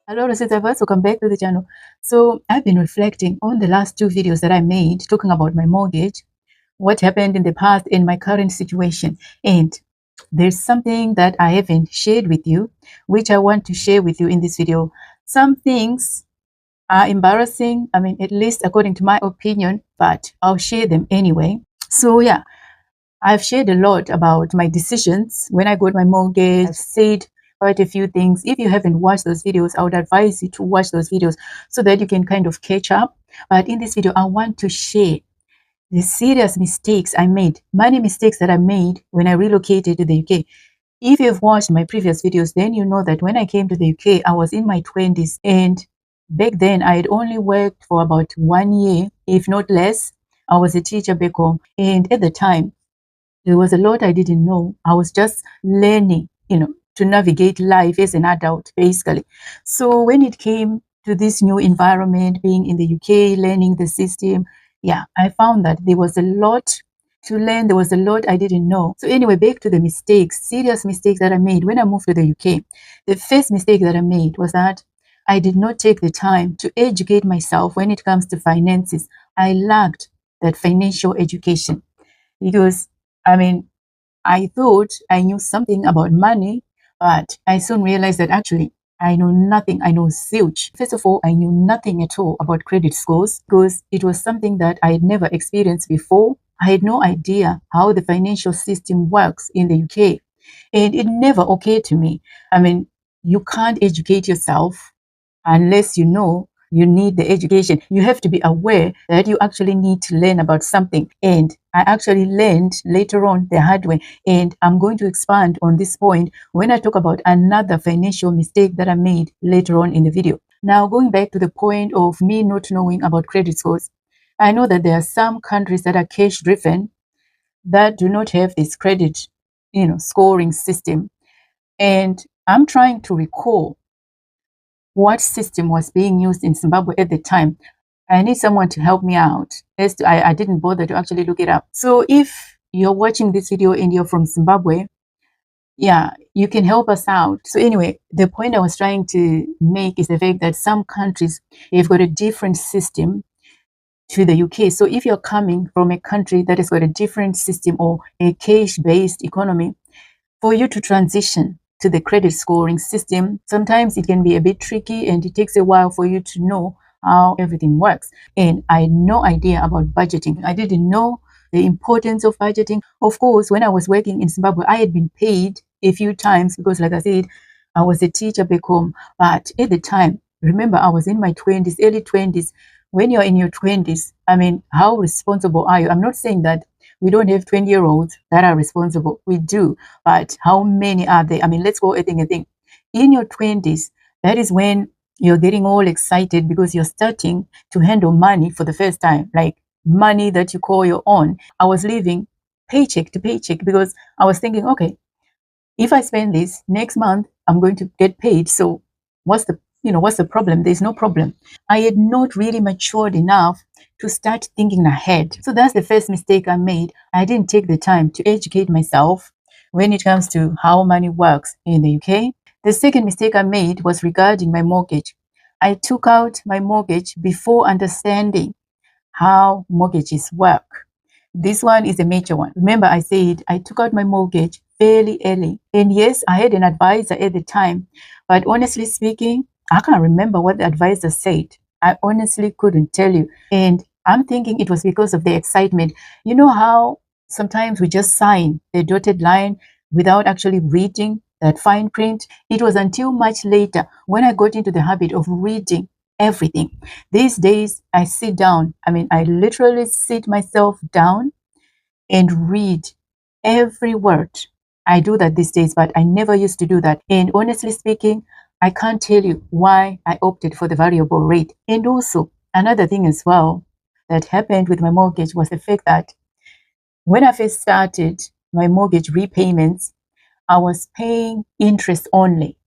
Hello, Rositaverse. Welcome back to the channel. So I've been reflecting on the last two videos that I made talking about my mortgage, what happened in the past, and my current situation. And there's something that I haven't shared with you, which I want to share with you in this video. Some things are embarrassing, at least according to my opinion, but I'll share them anyway. So yeah, I've shared a lot about my decisions when I got my mortgage. I've said quite a few things. If you haven't watched those videos, I would advise you to watch those videos so that you can kind of catch up. But in this video, I want to share the serious mistakes I made, money mistakes that I made when I relocated to the UK. If you've watched my previous videos, then you know that when I came to the UK, I was in my 20s. And back then, I had only worked for about 1 year, if not less. I was a teacher back home. And at the time, there was a lot I didn't know. I was just learning, to navigate life as an adult, basically. So when it came to this new environment, being in the UK, learning the system, yeah, I found that there was a lot to learn. There was a lot I didn't know. So anyway, back to the mistakes, serious mistakes that I made when I moved to the UK. The first mistake that I made was that I did not take the time to educate myself when it comes to finances. I lacked that financial education because I mean, I thought I knew something about money, but I soon realized that actually I know nothing. I know zilch. First of all, I knew nothing at all about credit scores because it was something that I had never experienced before. I had no idea how the financial system works in the UK. And it never occurred to me. You can't educate yourself unless you know you need the education. You have to be aware that you actually need to learn about something. And I actually learned later on the hard way. And I'm going to expand on this point when I talk about another financial mistake that I made later on in the video. Now, going back to the point of me not knowing about credit scores, I know that there are some countries that are cash driven that do not have this credit, scoring system. And I'm trying to recall what system was being used in Zimbabwe at the time. I need someone to help me out. I didn't bother to actually look it up. So if you're watching this video and you're from Zimbabwe, yeah, you can help us out. So anyway, the point I was trying to make is the fact that some countries have got a different system to the UK. So if you're coming from a country that has got a different system or a cash-based economy, for you to transition to the credit scoring system, sometimes it can be a bit tricky and it takes a while for you to know how everything works. And I had no idea about budgeting. I didn't know the importance of budgeting. Of course, when I was working in Zimbabwe, I had been paid a few times because, like I said, I was a teacher back home. But at the time, remember, I was in my 20s, early 20s. When you're in your 20s, how responsible are you? I'm not saying that we don't have 20-year-olds that are responsible. We do. But how many are there? Let's go a thing. In your 20s, that is when you're getting all excited because you're starting to handle money for the first time, like money that you call your own. I was living paycheck to paycheck because I was thinking, okay, if I spend this next month, I'm going to get paid. So what's the problem? There's no problem. I had not really matured enough to start thinking ahead. So that's the first mistake I made. I didn't take the time to educate myself when it comes to how money works in the UK. The second mistake I made was regarding my mortgage. I took out my mortgage before understanding how mortgages work. This one is a major one. Remember, I said I took out my mortgage fairly early. And yes, I had an advisor at the time. But honestly speaking, I can't remember what the advisor said. I honestly couldn't tell you. And I'm thinking it was because of the excitement. You know how sometimes we just sign the dotted line without actually reading that fine print? It was until much later when I got into the habit of reading everything. These days, I sit down. I literally sit myself down and read every word. I do that these days, but I never used to do that. And honestly speaking, I can't tell you why I opted for the variable rate. And also, another thing as well that happened with my mortgage was the fact that when I first started my mortgage repayments, I was paying interest only.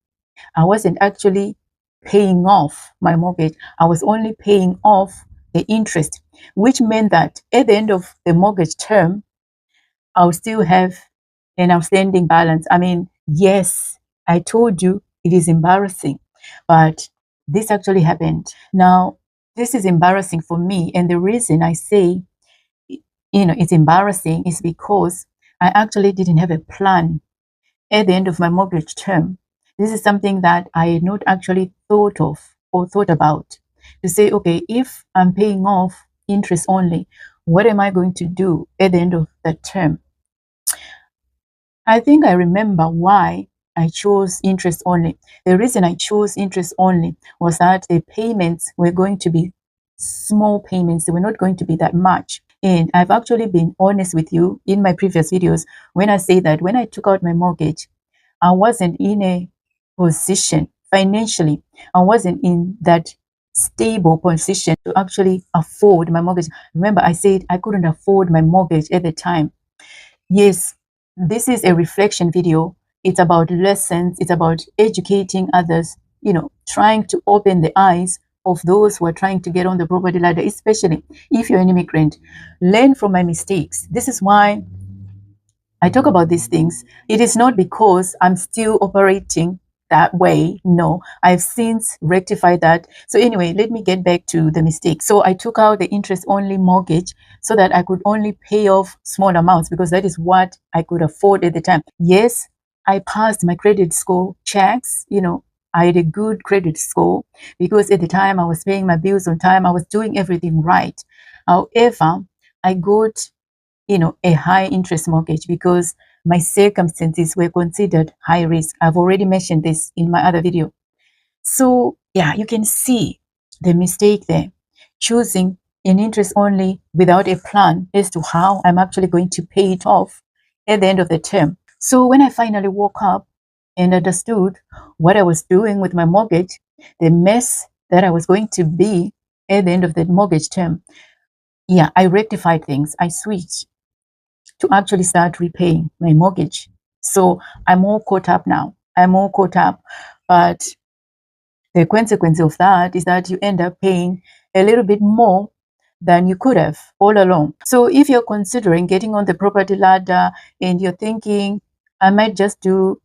I wasn't actually paying off my mortgage. I was only paying off the interest, which meant that at the end of the mortgage term, I'll still have an outstanding balance. Yes, I told you it is embarrassing, but this actually happened. Now, this is embarrassing for me. And the reason I say, it's embarrassing is because I actually didn't have a plan at the end of my mortgage term. This is something that I had not actually thought of or thought about, to say, okay, if I'm paying off interest only, what am I going to do at the end of the term? I think I remember why I chose interest only. The reason I chose interest only was that the payments were going to be small payments. They were not going to be that much. And I've actually been honest with you in my previous videos when I say that when I took out my mortgage, I wasn't in a position financially. I wasn't in that stable position to actually afford my mortgage. Remember, I said I couldn't afford my mortgage at the time. Yes, this is a reflection video. It's about lessons. It's about educating others, trying to open the eyes of those who are trying to get on the property ladder, especially if you're an immigrant. Learn from my mistakes. This is why I talk about these things. It is not because I'm still operating that way. No, I've since rectified that. So anyway, let me get back to the mistake. So I took out the interest only mortgage so that I could only pay off small amounts because that is what I could afford at the time. Yes, I passed my credit score checks. I had a good credit score because at the time I was paying my bills on time. I was doing everything right. However, I got a high interest mortgage because my circumstances were considered high risk. I've already mentioned this in my other video. So yeah, you can see the mistake there, choosing an interest only without a plan as to how I'm actually going to pay it off at the end of the term. So when I finally woke up and understood what I was doing with my mortgage, the mess that I was going to be at the end of the mortgage term, yeah, I rectified things. I switched to actually start repaying my mortgage. So I'm all caught up now. I'm all caught up. But the consequence of that is that you end up paying a little bit more than you could have all along. So if you're considering getting on the property ladder and you're thinking, I might just do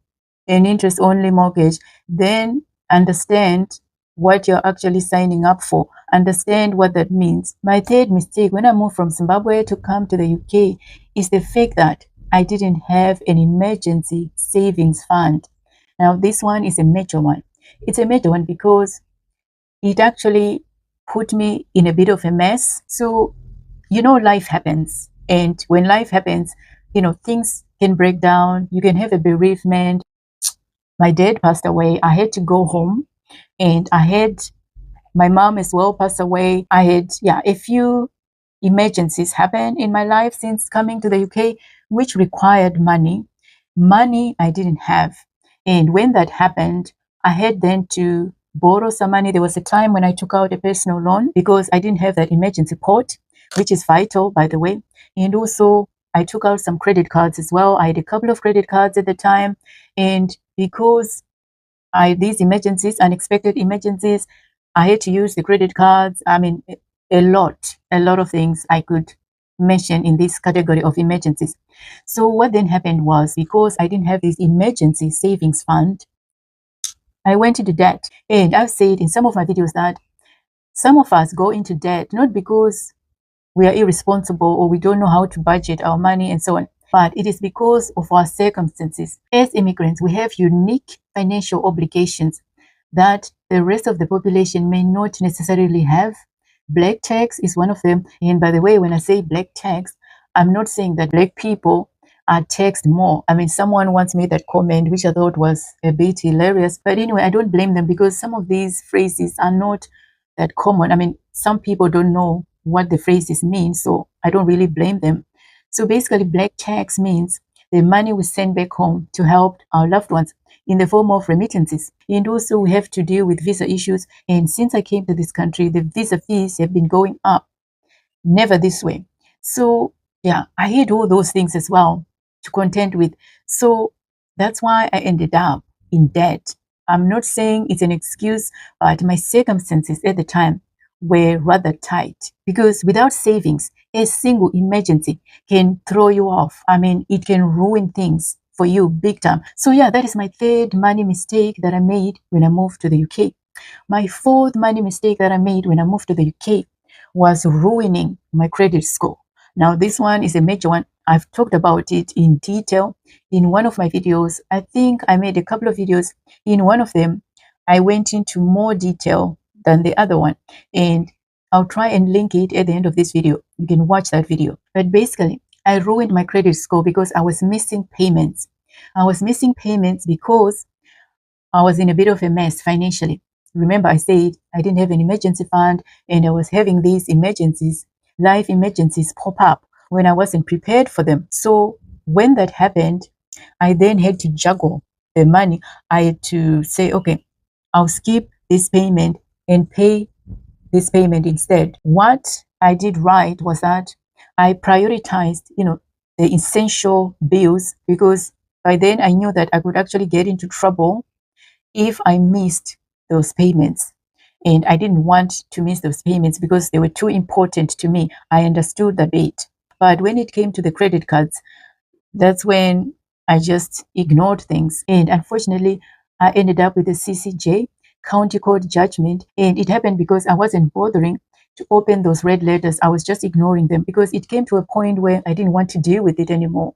an interest only mortgage, then understand what you're actually signing up for. Understand what that means. My third mistake when I moved from Zimbabwe to come to the UK is the fact that I didn't have an emergency savings fund. Now, this one is a major one. It's a major one because it actually put me in a bit of a mess. So, life happens. And when life happens, things can break down. You can have a bereavement. My dad passed away. I had to go home, and I had my mom as well pass away. I had, a few emergencies happen in my life since coming to the UK, which required money. Money I didn't have. And when that happened, I had then to borrow some money. There was a time when I took out a personal loan because I didn't have that emergency pot, which is vital, by the way. And also, I took out some credit cards as well. I had a couple of credit cards at the time. And because these emergencies, unexpected emergencies, I had to use the credit cards. I mean, a lot of things I could mention in this category of emergencies. So what then happened was, because I didn't have this emergency savings fund, I went into debt. And I've said in some of my videos that some of us go into debt not because we are irresponsible or we don't know how to budget our money and so on, but it is because of our circumstances. As immigrants, we have unique financial obligations that the rest of the population may not necessarily have. Black tax is one of them. And by the way, when I say black tax, I'm not saying that black people are taxed more. I mean, someone once made that comment, which I thought was a bit hilarious. But anyway, I don't blame them because some of these phrases are not that common. I mean, some people don't know what the phrases mean, so I don't really blame them. So basically, black tax means the money we send back home to help our loved ones in the form of remittances. And also we have to deal with visa issues. And since I came to this country, the visa fees have been going up. Never this way. So yeah, I had all those things as well to contend with. So that's why I ended up in debt. I'm not saying it's an excuse, but my circumstances at the time were rather tight because without savings, a single emergency can throw you off. I mean, it can ruin things for you big time. So yeah, that is my third money mistake that I made when I moved to the UK. My fourth money mistake that I made when I moved to the UK was ruining my credit score. Now, this one is a major one. I've talked about it in detail in one of my videos. I think I made a couple of videos. In one of them, I went into more detail than the other one. And I'll try and link it at the end of this video. You can watch that video. But basically, I ruined my credit score because I was missing payments. I was missing payments because I was in a bit of a mess financially. Remember, I said I didn't have an emergency fund and I was having these emergencies, life emergencies pop up when I wasn't prepared for them. So when that happened, I then had to juggle the money. I had to say, okay, I'll skip this payment and pay this payment instead. What I did right was that I prioritized, the essential bills, because by then I knew that I could actually get into trouble if I missed those payments. And I didn't want to miss those payments because they were too important to me. I understood the bit. But when it came to the credit cards, that's when I just ignored things. And unfortunately, I ended up with a CCJ, County Court judgment. And it happened because I wasn't bothering to open those red letters. I was just ignoring them because it came to a point where I didn't want to deal with it anymore.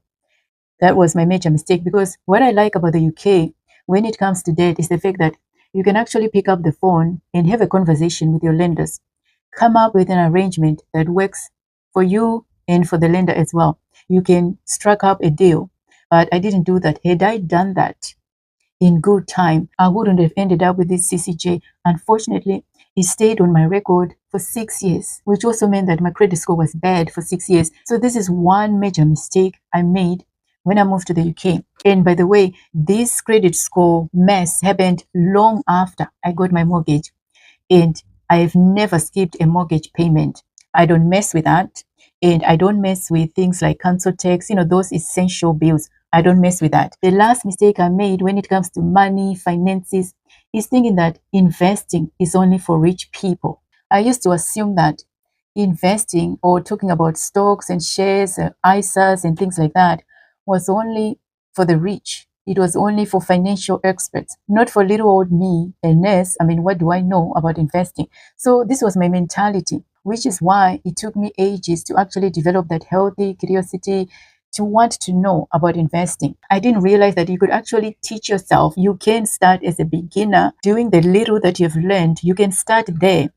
That was my major mistake, because what I like about the UK when it comes to debt is the fact that you can actually pick up the phone and have a conversation with your lenders, come up with an arrangement that works for you and for the lender as well. You can strike up a deal, but I didn't do that. Had I done that in good time, I wouldn't have ended up with this CCJ. Unfortunately, it stayed on my record for 6 years, which also meant that my credit score was bad for 6 years. So this is one major mistake I made when I moved to the UK. And by the way, this credit score mess happened long after I got my mortgage. And I've never skipped a mortgage payment. I don't mess with that. And I don't mess with things like council tax, those essential bills. I don't mess with that. The last mistake I made when it comes to money, finances, is thinking that investing is only for rich people. I used to assume that investing, or talking about stocks and shares, ISAs and things like that, was only for the rich. It was only for financial experts, not for little old me, a nurse. I mean, what do I know about investing? So this was my mentality, which is why it took me ages to actually develop that healthy curiosity to want to know about investing. I didn't realize that you could actually teach yourself. You can start as a beginner doing the little that you've learned. You can start there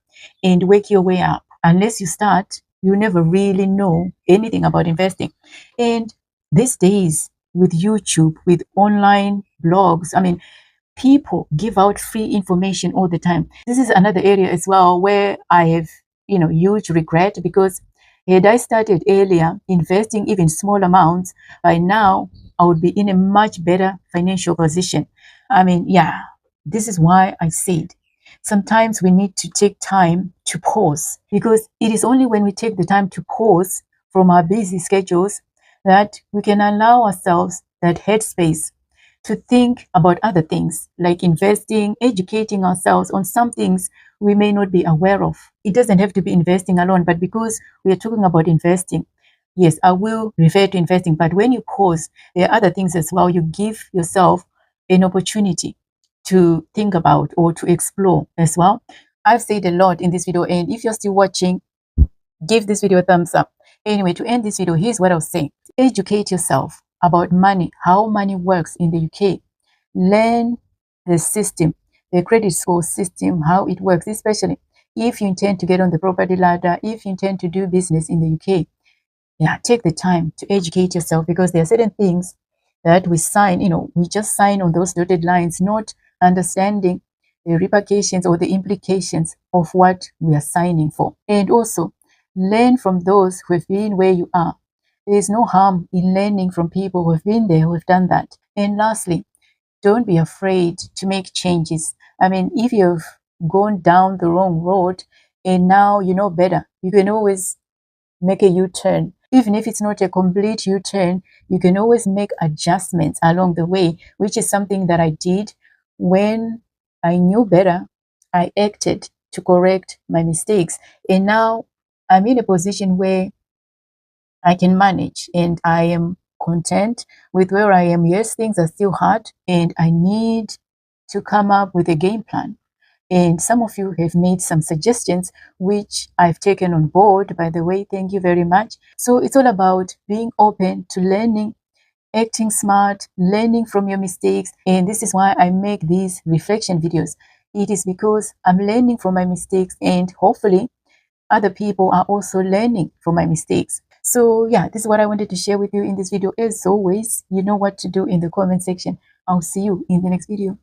and work your way up. Unless you start, you never really know anything about investing. And these days, with YouTube, with online blogs, I mean, people give out free information all the time. This is another area as well where I have, huge regret, because had I started earlier investing even small amounts, by now I would be in a much better financial position. I mean, yeah, this is why I said sometimes we need to take time to pause, because it is only when we take the time to pause from our busy schedules that we can allow ourselves that headspace to think about other things like investing, educating ourselves on some things we may not be aware of. It doesn't have to be investing alone, but because we are talking about investing, yes, I will refer to investing, but when you pause, there are other things as well. You give yourself an opportunity to think about or to explore as well. I've said a lot in this video, and if you're still watching, give this video a thumbs up. Anyway, to end this video, here's what I'll say. Educate yourself about money, how money works in the UK. Learn the system, the credit score system, how it works, especially if you intend to get on the property ladder, if you intend to do business in the UK. Yeah, take the time to educate yourself, because there are certain things that we sign, we just sign on those dotted lines, not understanding the repercussions or the implications of what we are signing for. And also, learn from those who have been where you are. There is no harm in learning from people who have been there, who have done that. And lastly, don't be afraid to make changes. I mean, if you've gone down the wrong road and now you know better, you can always make a U-turn. Even if it's not a complete U-turn, you can always make adjustments along the way, which is something that I did when I knew better. I acted to correct my mistakes. And now I'm in a position where I can manage and I am content with where I am. Yes, things are still hard and I need to come up with a game plan And some of you have made some suggestions, which I've taken on board, by the way. Thank you very much. So it's all about being open to learning, acting smart, learning from your mistakes. And this is why I make these reflection videos. It is because I'm learning from my mistakes, and hopefully other people are also learning from my mistakes. So yeah, this is what I wanted to share with you in this video. As always, you know what to do in the comment section. I'll see you in the next video.